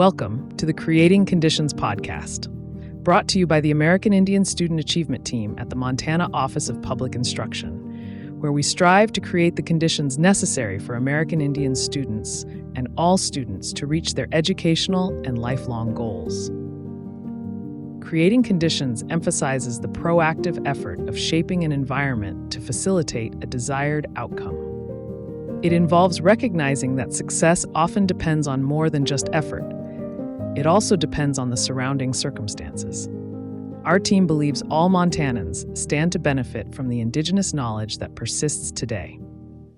Welcome to the Creating Conditions podcast, brought to you by the American Indian Student Achievement Team at the Montana Office of Public Instruction, where we strive to create the conditions necessary for American Indian students and all students to reach their educational and lifelong goals. Creating Conditions emphasizes the proactive effort of shaping an environment to facilitate a desired outcome. It involves recognizing that success often depends on more than just effort. It also depends on the surrounding circumstances. Our team believes all Montanans stand to benefit from the Indigenous knowledge that persists today.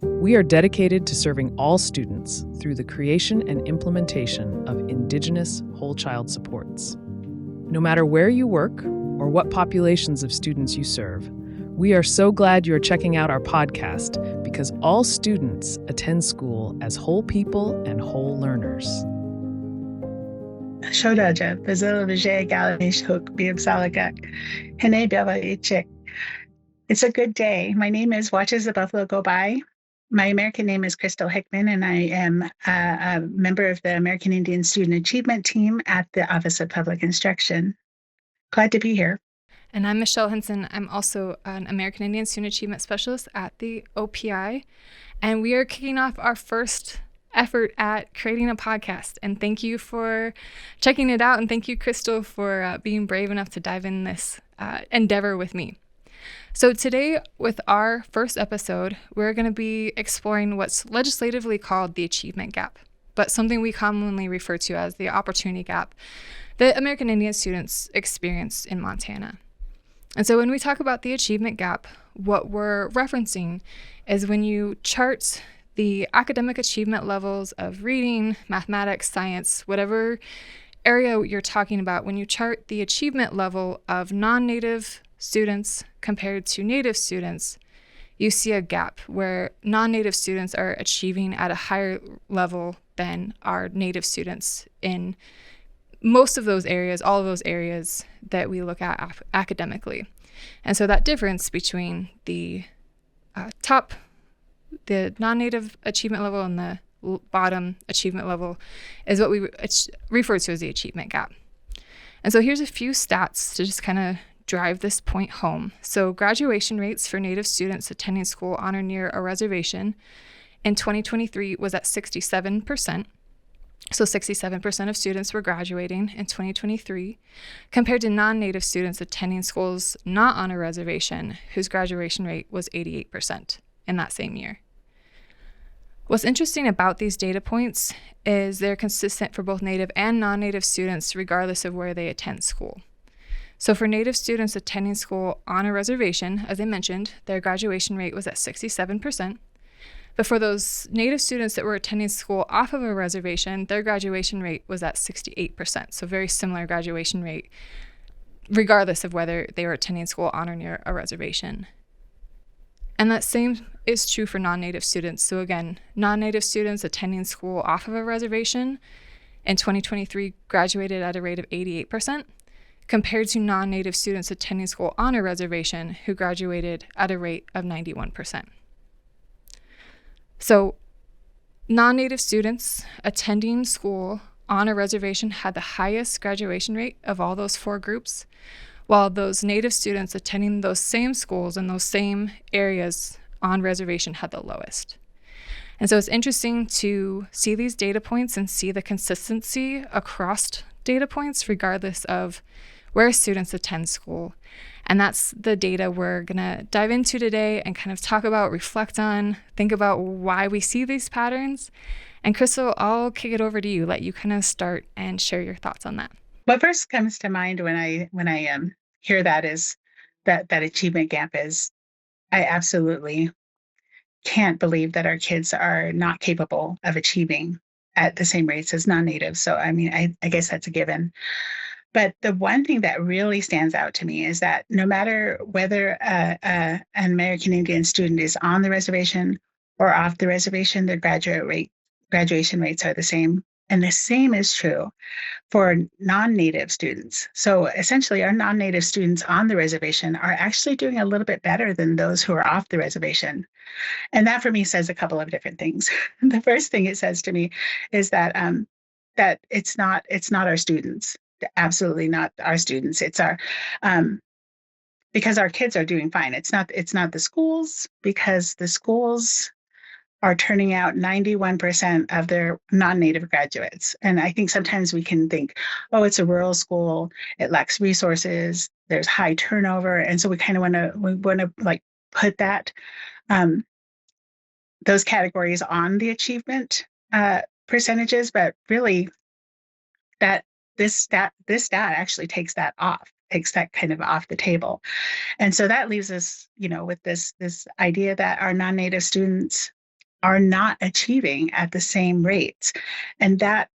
We are dedicated to serving all students through the creation and implementation of Indigenous whole child supports. No matter where you work or what populations of students you serve, we are so glad you are checking out our podcast because all students attend school as whole people and whole learners. Shodaja, Bazil Vijay Galish Hook Biabsalagak, Hene Beva Ichik. It's a good day. My name is Watches the Buffalo Go By. My American name is Crystal Hickman, and I am a member of the American Indian Student Achievement Team at the Office of Public Instruction. Glad to be here. And I'm Michelle Henson. I'm also an American Indian Student Achievement Specialist at the OPI. And we are kicking off our first effort at creating a podcast. And thank you for checking it out. And thank you, Crystal, for being brave enough to dive in this endeavor with me. So today, with our first episode, we're going to be exploring what's legislatively called the achievement gap, but something we commonly refer to as the opportunity gap that American Indian students experience in Montana. And so when we talk about the achievement gap, what we're referencing is when you chart the academic achievement levels of reading, mathematics, science, whatever area you're talking about, when you chart the achievement level of non-native students compared to native students, you see a gap where non-native students are achieving at a higher level than our native students in most of those areas, all of those areas that we look at academically. And so that difference between the the non-native achievement level and the bottom achievement level is what we refer to as the achievement gap. And so here's a few stats to just kind of drive this point home. So graduation rates for Native students attending school on or near a reservation in 2023 was at 67%. So 67% of students were graduating in 2023, compared to non-Native students attending schools not on a reservation, whose graduation rate was 88% in that same year. What's interesting about these data points is they're consistent for both Native and non-Native students, regardless of where they attend school. So for Native students attending school on a reservation, as I mentioned, their graduation rate was at 67%. But for those Native students that were attending school off of a reservation, their graduation rate was at 68%. So very similar graduation rate, regardless of whether they were attending school on or near a reservation. And that same is true for non-Native students. So again, non-Native students attending school off of a reservation in 2023 graduated at a rate of 88%, compared to non-Native students attending school on a reservation who graduated at a rate of 91%. So non-Native students attending school on a reservation had the highest graduation rate of all those four groups, while those Native students attending those same schools in those same areas on reservation had the lowest. And so it's interesting to see these data points and see the consistency across data points, regardless of where students attend school. And that's the data we're going to dive into today and kind of talk about, reflect on, think about why we see these patterns. And Crystal, I'll kick it over to you, let you kind of start and share your thoughts on that. What first comes to mind when I hear that is that achievement gap is, I absolutely can't believe that our kids are not capable of achieving at the same rates as non-natives. So I mean, I guess that's a given. But the one thing that really stands out to me is that no matter whether an American Indian student is on the reservation or off the reservation, their graduation rates are the same. And the same is true for non-Native students. So essentially, our non-Native students on the reservation are actually doing a little bit better than those who are off the reservation. And that for me says a couple of different things. The first thing it says to me is that that it's not our students, absolutely not our students. It's our because our kids are doing fine. It's not the schools, because the schools are turning out 91% of their non-native graduates. And I think sometimes we can think, oh, it's a rural school, it lacks resources, there's high turnover, and so we kind of want to like put that um, those categories on the achievement percentages, but really that this stat actually takes that kind of off the table. And so that leaves us, with this idea that our non-native students are not achieving at the same rates. And that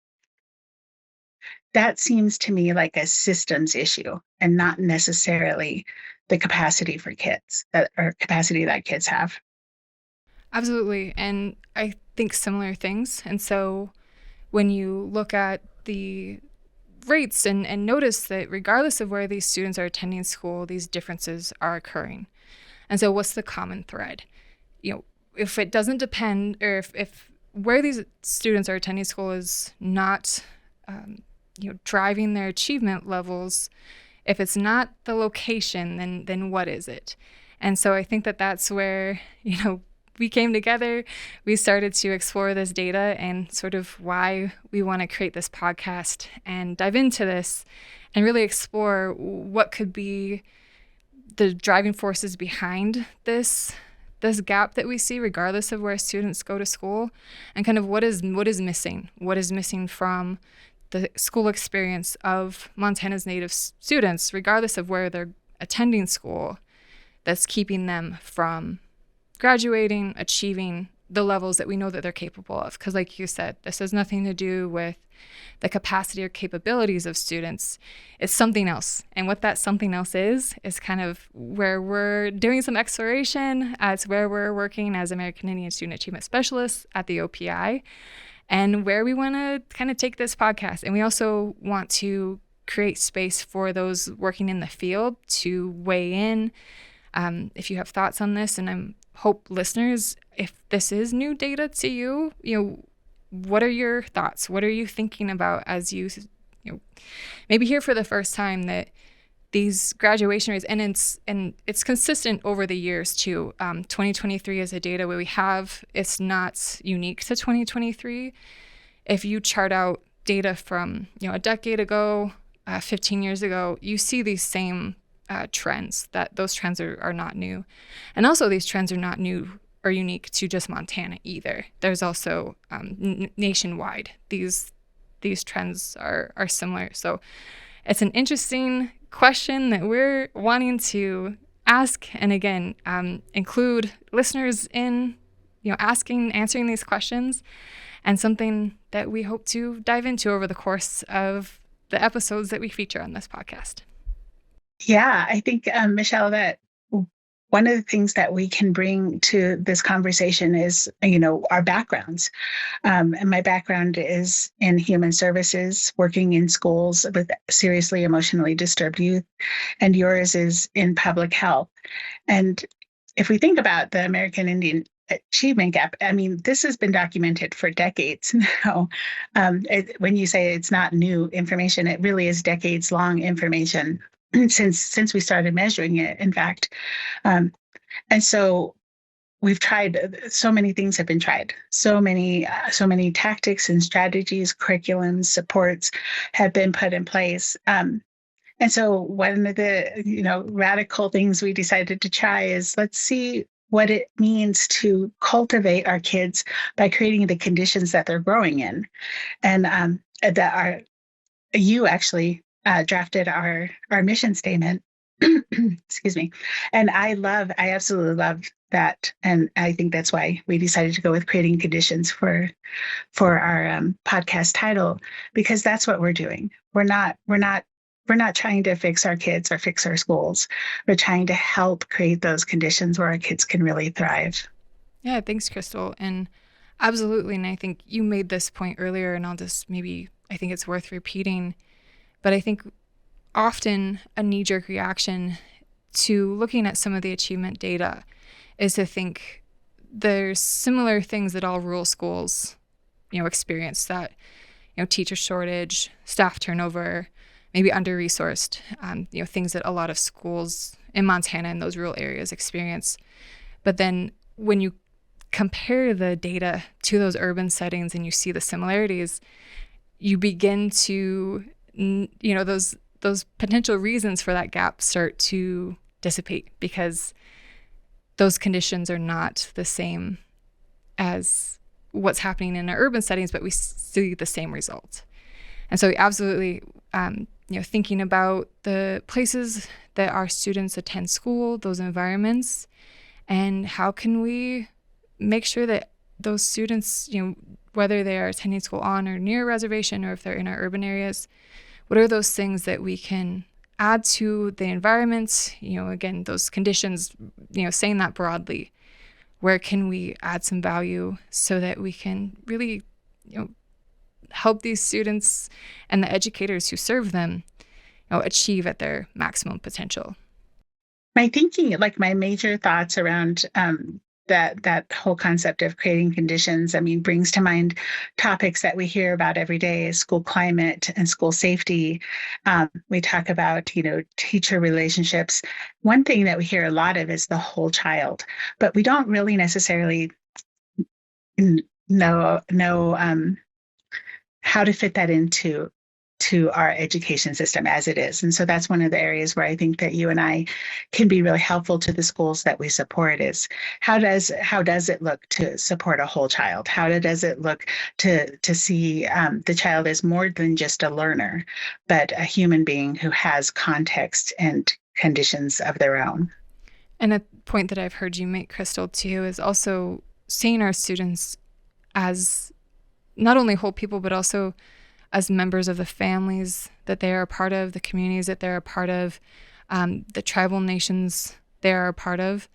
seems to me like a systems issue and not necessarily the capacity for kids that or capacity that kids have. Absolutely. And I think similar things. And so when you look at the rates and notice that regardless of where these students are attending school, these differences are occurring. And so what's the common thread? If it doesn't depend, or if where these students are attending school is not, driving their achievement levels, if it's not the location, then what is it? And so I think that that's where, we came together, we started to explore this data and sort of why we want to create this podcast and dive into this and really explore what could be the driving forces behind this gap that we see regardless of where students go to school, and kind of what is missing from the school experience of Montana's native students, regardless of where they're attending school, that's keeping them from graduating, achieving the levels that we know that they're capable of. Because like you said, this has nothing to do with the capacity or capabilities of students. It's something else. And what that something else is kind of where we're doing some exploration. It's where we're working as American Indian Student Achievement Specialists at the OPI, and where we want to kind of take this podcast. And we also want to create space for those working in the field to weigh in. If you have thoughts on this, and I hope listeners, if this is new data to you, what are your thoughts? What are you thinking about as you maybe hear for the first time that these graduation rates, and it's consistent over the years too. 2023 is a data where we have, it's not unique to 2023. If you chart out data from a decade ago, 15 years ago, you see these same trends, that those trends are not new. And also these trends are not new or unique to just Montana either. There's also nationwide, these trends are similar. So it's an interesting question that we're wanting to ask, and again, include listeners in answering these questions, and something that we hope to dive into over the course of the episodes that we feature on this podcast. Yeah, I think, Michelle, that one of the things that we can bring to this conversation is, our backgrounds. And my background is in human services, working in schools with seriously emotionally disturbed youth, and yours is in public health. And if we think about the American Indian achievement gap, I mean, this has been documented for decades now. When you say it's not new information, it really is decades-long information since we started measuring it, in fact. And so we've tried, so many things have been tried. So many tactics and strategies, curriculums, supports have been put in place. And so one of the, radical things we decided to try is, let's see what it means to cultivate our kids by creating the conditions that they're growing in. And you actually drafted our mission statement. Excuse me. And I absolutely love that. And I think that's why we decided to go with creating conditions for our podcast title, because that's what we're doing. We're not trying to fix our kids or fix our schools. We're trying to help create those conditions where our kids can really thrive. Yeah, thanks, Crystal. And absolutely. And I think you made this point earlier, and I think it's worth repeating. But I think often a knee-jerk reaction to looking at some of the achievement data is to think there's similar things that all rural schools, experience, that, teacher shortage, staff turnover, maybe under-resourced, things that a lot of schools in Montana and those rural areas experience. But then when you compare the data to those urban settings and you see the similarities, you begin to, those potential reasons for that gap start to dissipate, because those conditions are not the same as what's happening in our urban settings, but we see the same result. And so absolutely, thinking about the places that our students attend school, those environments, and how can we make sure that those students, whether they are attending school on or near a reservation, or if they're in our urban areas, what are those things that we can add to the environment? Again, those conditions, saying that broadly, where can we add some value so that we can really, help these students and the educators who serve them, achieve at their maximum potential? My thinking, like my major thoughts around that whole concept of creating conditions, brings to mind topics that we hear about every day: school climate and school safety. We talk about, teacher relationships. One thing that we hear a lot of is the whole child, but we don't really necessarily know how to fit that into our education system as it is. And so that's one of the areas where I think that you and I can be really helpful to the schools that we support. Is how does it look to support a whole child? How does it look to see the child as more than just a learner, but a human being who has context and conditions of their own? And a point that I've heard you make, Crystal, too, is also seeing our students as not only whole people, but also as members of the families that they are a part of, the communities that they're a part of, the tribal nations they are a part of.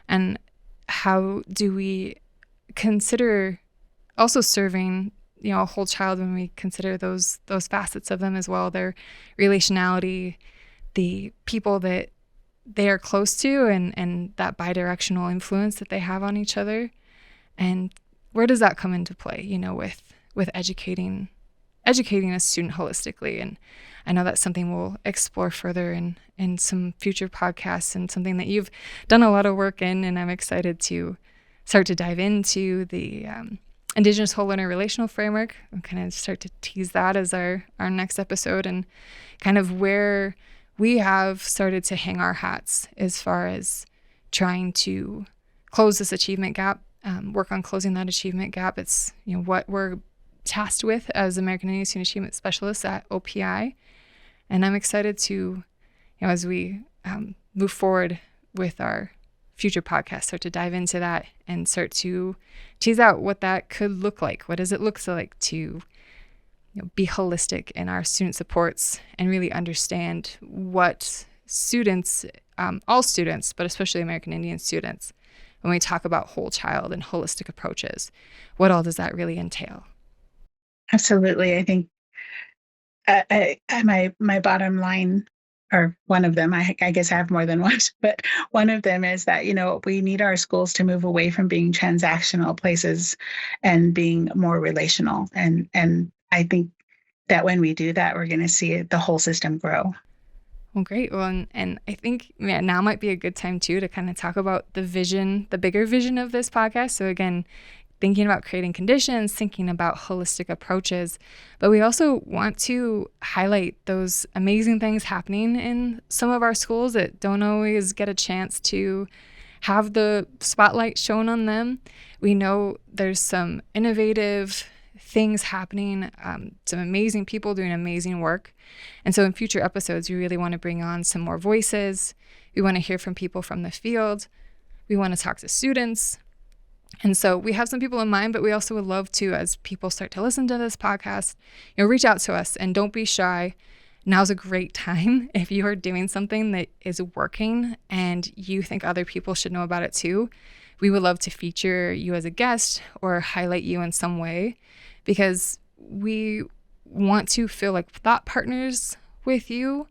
And how do we consider also serving, a whole child when we consider those facets of them as well, their relationality, the people that they are close to, and that bidirectional influence that they have on each other. And where does that come into play, with educating a student holistically? And I know that's something we'll explore further in some future podcasts, and something that you've done a lot of work in, and I'm excited to start to dive into the Indigenous Whole Learner Relational Framework, and kind of start to tease that as our next episode, and kind of where we have started to hang our hats as far as trying to close this achievement gap, work on closing that achievement gap. It's what we're tasked with as American Indian Student Achievement Specialists at OPI. And I'm excited to, as we move forward with our future podcasts, start to dive into that and start to tease out what that could look like. What does it look like to be holistic in our student supports, and really understand what students, all students, but especially American Indian students, when we talk about whole child and holistic approaches, what all does that really entail? Absolutely. I think my bottom line, or one of them, I guess I have more than one, but one of them is that, we need our schools to move away from being transactional places and being more relational. And I think that when we do that, we're going to see the whole system grow. Well, great. Well, and I think now might be a good time too to kind of talk about the vision, the bigger vision of this podcast. So again, thinking about creating conditions, thinking about holistic approaches, but we also want to highlight those amazing things happening in some of our schools that don't always get a chance to have the spotlight shown on them. We know there's some innovative things happening, some amazing people doing amazing work. And so in future episodes, we really want to bring on some more voices. We want to hear from people from the field. We want to talk to students. And so we have some people in mind, but we also would love to, as people start to listen to this podcast, reach out to us, and don't be shy. Now's a great time. If you are doing something that is working and you think other people should know about it too, we would love to feature you as a guest or highlight you in some way, because we want to feel like thought partners with you.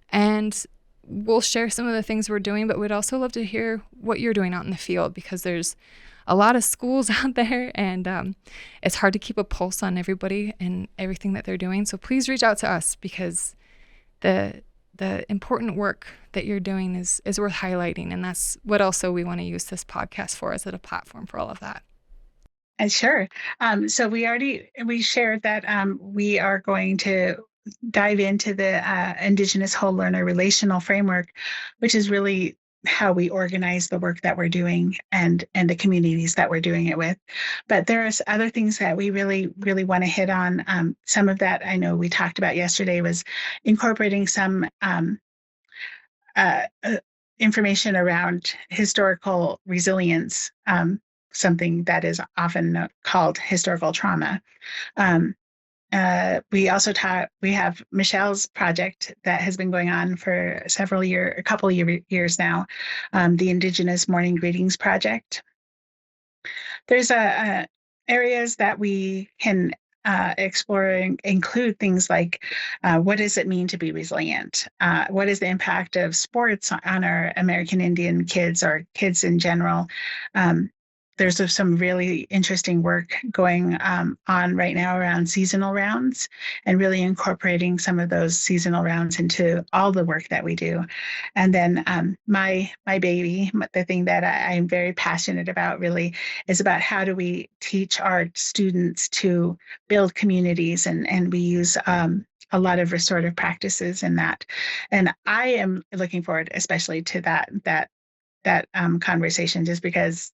And we'll share some of the things we're doing, but we'd also love to hear what you're doing out in the field, because there's a lot of schools out there, and it's hard to keep a pulse on everybody and everything that they're doing. So please reach out to us, because the important work that you're doing is worth highlighting. And that's what also we want to use this podcast for, as a platform for all of that. Sure. So we shared that we are going to dive into the Indigenous Whole Learner Relational Framework, which is really how we organize the work that we're doing and the communities that we're doing it with. But there are other things that we really, really want to hit on. Some of that I know we talked about yesterday was incorporating some information around historical resilience, something that is often called historical trauma. We also we have Michelle's project that has been going on for a couple of years now, the Indigenous Morning Greetings Project. There's areas that we can explore and include things like what does it mean to be resilient? What is the impact of sports on our American Indian kids or kids in general? There's some really interesting work going on right now around seasonal rounds, and really incorporating some of those seasonal rounds into all the work that we do. And then my baby, the thing that I'm very passionate about really is about how do we teach our students to build communities, and we use a lot of restorative practices in that. And I am looking forward especially to that conversation, just because,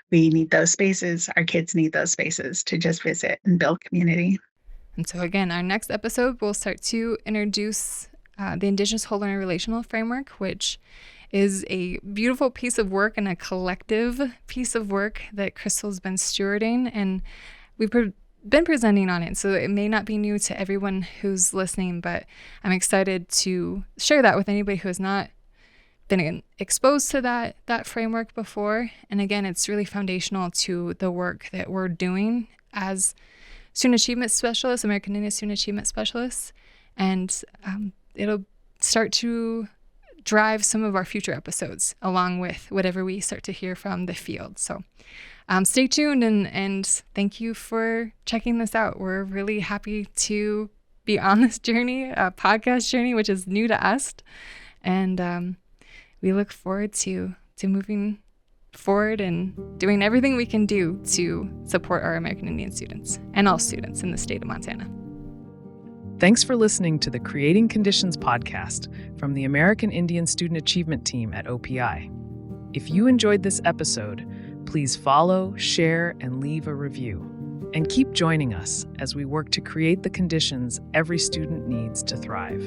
we need those spaces. Our kids need those spaces to just visit and build community. And so again, our next episode, we'll start to introduce the Indigenous Whole Learner Relational Framework, which is a beautiful piece of work and a collective piece of work that Crystal's been stewarding, and we've been presenting on it. So it may not be new to everyone who's listening, but I'm excited to share that with anybody who has not been exposed to that framework before. And again, it's really foundational to the work that we're doing as student achievement specialists, American Indian student achievement specialists, and it'll start to drive some of our future episodes, along with whatever we start to hear from the field. So stay tuned, and thank you for checking this out. We're really happy to be on this journey, a podcast journey, which is new to us, and we look forward to moving forward and doing everything we can do to support our American Indian students and all students in the state of Montana. Thanks for listening to the Creating Conditions podcast from the American Indian Student Achievement Team at OPI. If you enjoyed this episode, please follow, share, and leave a review. And keep joining us as we work to create the conditions every student needs to thrive.